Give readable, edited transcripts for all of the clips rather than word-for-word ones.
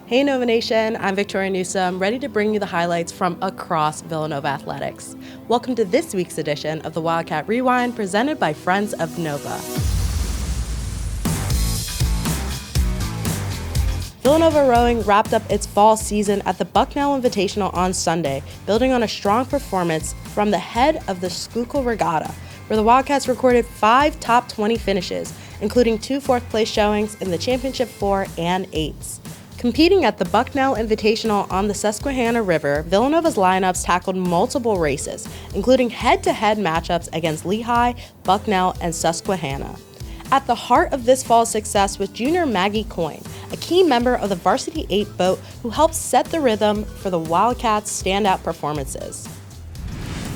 Hey Nova Nation, I'm Victoria Newsome, ready to bring you the highlights from across Villanova Athletics. Welcome to this week's edition of the Wildcat Rewind presented by Friends of Nova. Villanova Rowing wrapped up its fall season at the Bucknell Invitational on Sunday, building on a strong performance from the head of the Schuylkill Regatta, where the Wildcats recorded 5 top 20 finishes, including 2 fourth-place showings in the Championship 4 and 8s. Competing at the Bucknell Invitational on the Susquehanna River, Villanova's lineups tackled multiple races, including head-to-head matchups against Lehigh, Bucknell, and Susquehanna. At the heart of this fall's success was junior Maggie Coyne, a key member of the Varsity 8 boat who helped set the rhythm for the Wildcats' standout performances.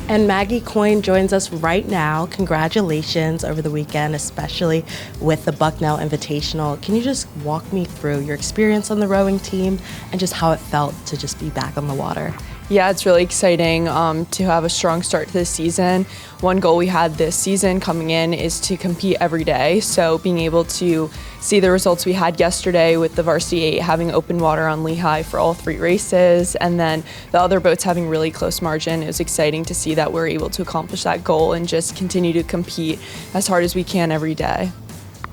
And Maggie Coyne joins us right now. Congratulations over the weekend, especially with the Bucknell Invitational. Can you just walk me through your experience on the rowing team and just how it felt to just be back on the water? Yeah, it's really exciting to have a strong start to this season. One goal we had this season coming in is to compete every day. So being able to see the results we had yesterday with the Varsity 8 having open water on Lehigh for all 3 races, and then the other boats having really close margin, it was exciting to see that we're able to accomplish that goal and just continue to compete as hard as we can every day.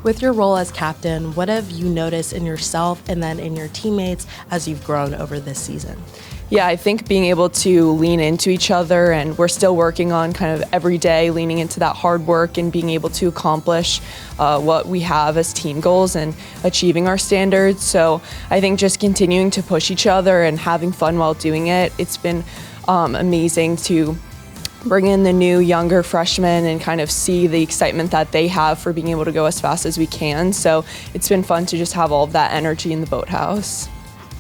With your role as captain, what have you noticed in yourself and then in your teammates as you've grown over this season? Yeah, I think being able to lean into each other, and we're still working on kind of every day leaning into that hard work and being able to accomplish what we have as team goals and achieving our standards. So I think just continuing to push each other and having fun while doing it. It's been amazing to bring in the new younger freshmen and kind of see the excitement that they have for being able to go as fast as we can. So it's been fun to just have all of that energy in the boathouse.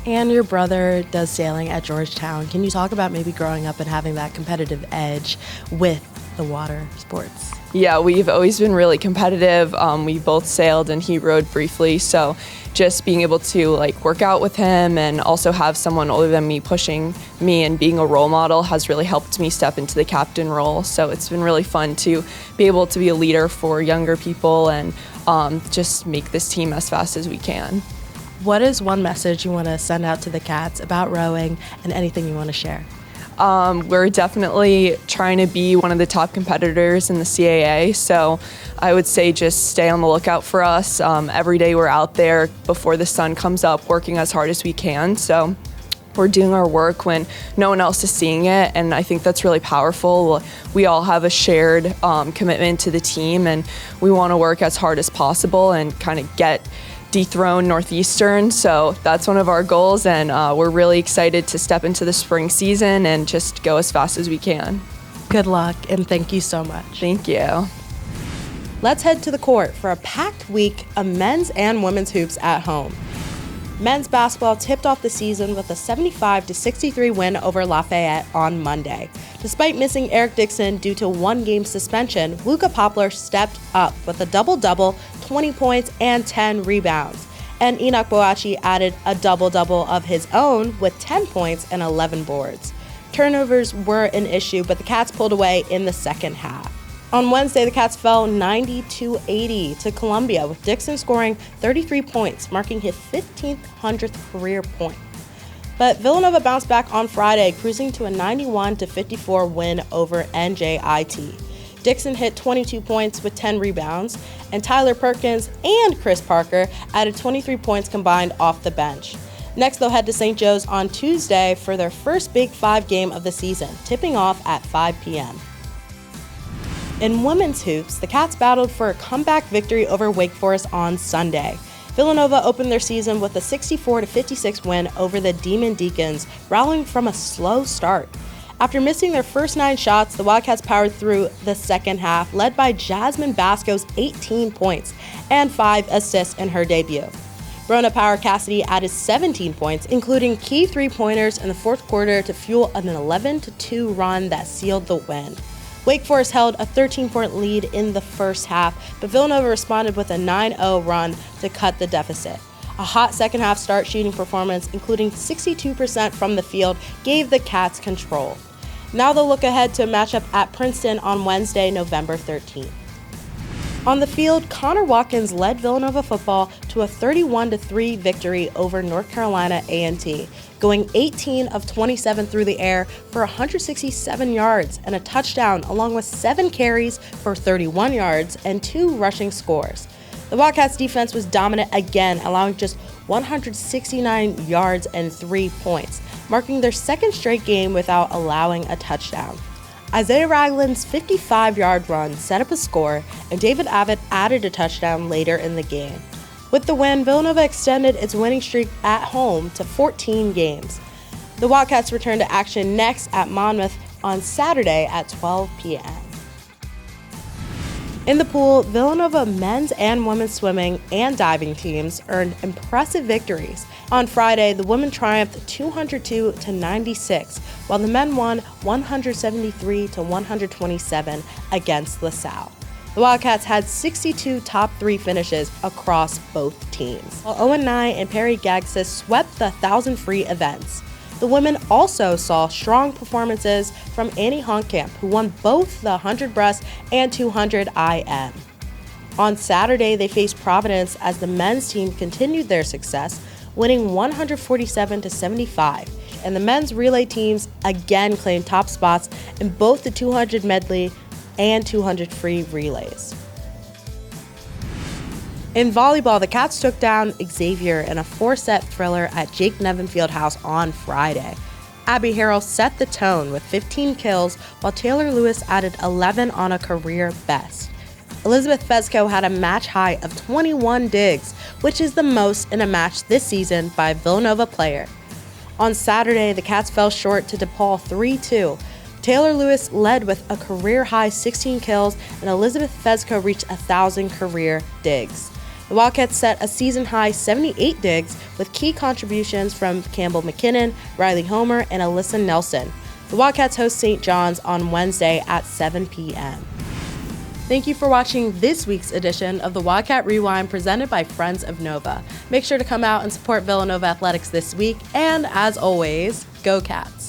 And your brother does sailing at Georgetown. Can you talk about maybe growing up and having that competitive edge with the water sports? Yeah, we've always been really competitive. We both sailed and he rowed briefly. So just being able to work out with him and also have someone older than me pushing me and being a role model has really helped me step into the captain role. So it's been really fun to be able to be a leader for younger people and just make this team as fast as we can. What is one message you want to send out to the Cats about rowing and anything you want to share? We're definitely trying to be one of the top competitors in the CAA, so I would say just stay on the lookout for us. Every day we're out there before the sun comes up working as hard as we can, so we're doing our work when no one else is seeing it, and I think that's really powerful. We all have a shared commitment to the team, and we want to work as hard as possible and kind of dethrone Northeastern, so that's one of our goals, and we're really excited to step into the spring season and just go as fast as we can. Good luck, and thank you so much. Thank you. Let's head to the court for a packed week of men's and women's hoops at home. Men's basketball tipped off the season with a 75-63 win over Lafayette on Monday. Despite missing Eric Dixon due to a 1-game suspension, Luca Poplar stepped up with a double-double, 20 points and 10 rebounds. And Enoch Boachi added a double-double of his own with 10 points and 11 boards. Turnovers were an issue, but the Cats pulled away in the second half. On Wednesday, the Cats fell 90-80 to Columbia, with Dixon scoring 33 points, marking his 1,500th career point. But Villanova bounced back on Friday, cruising to a 91-54 win over NJIT. Dixon hit 22 points with 10 rebounds, and Tyler Perkins and Chris Parker added 23 points combined off the bench. Next, they'll head to St. Joe's on Tuesday for their first Big 5 game of the season, tipping off at 5 p.m. In women's hoops, the Cats battled for a comeback victory over Wake Forest on Sunday. Villanova opened their season with a 64-56 win over the Demon Deacons, rallying from a slow start. After missing their first 9 shots, the Wildcats powered through the second half, led by Jasmine Basco's 18 points and 5 assists in her debut. Rona Power Cassidy added 17 points, including key 3-pointers in the fourth quarter to fuel an 11-2 run that sealed the win. Wake Forest held a 13-point lead in the first half, but Villanova responded with a 9-0 run to cut the deficit. A hot second-half start shooting performance, including 62% from the field, gave the Cats control. Now they'll look ahead to a matchup at Princeton on Wednesday, November 13th. On the field, Connor Watkins led Villanova football to a 31-3 victory over North Carolina A&T, going 18 of 27 through the air for 167 yards and a touchdown, along with 7 carries for 31 yards and 2 rushing scores. The Wildcats' defense was dominant again, allowing just 169 yards and 3 points, marking their second straight game without allowing a touchdown. Isaiah Ragland's 55-yard run set up a score, and David Abbott added a touchdown later in the game. With the win, Villanova extended its winning streak at home to 14 games. The Wildcats return to action next at Monmouth on Saturday at 12 p.m. In the pool, Villanova men's and women's swimming and diving teams earned impressive victories. On Friday, the women triumphed 202-96, while the men won 173-127 against LaSalle. The Wildcats had 62 top 3 finishes across both teams, while Owen Nye and Perry Gagsis swept the 1,000 free events. The women also saw strong performances from Annie Honkkamp, who won both the 100 breast and 200 IM. On Saturday, they faced Providence as the men's team continued their success, winning 147-75, and the men's relay teams again claimed top spots in both the 200 medley and 200 free relays. In volleyball, the Cats took down Xavier in a 4-set thriller at Jake Nevin Fieldhouse on Friday. Abby Harrell set the tone with 15 kills, while Taylor Lewis added 11 on a career best. Elizabeth Fezco had a match high of 21 digs, which is the most in a match this season by a Villanova player. On Saturday, the Cats fell short to DePaul 3-2. Taylor Lewis led with a career-high 16 kills, and Elizabeth Fezco reached 1,000 career digs. The Wildcats set a season-high 78 digs with key contributions from Campbell McKinnon, Riley Homer, and Alyssa Nelson. The Wildcats host St. John's on Wednesday at 7 p.m. Thank you for watching this week's edition of the Wildcat Rewind presented by Friends of Nova. Make sure to come out and support Villanova Athletics this week, and as always, go Cats!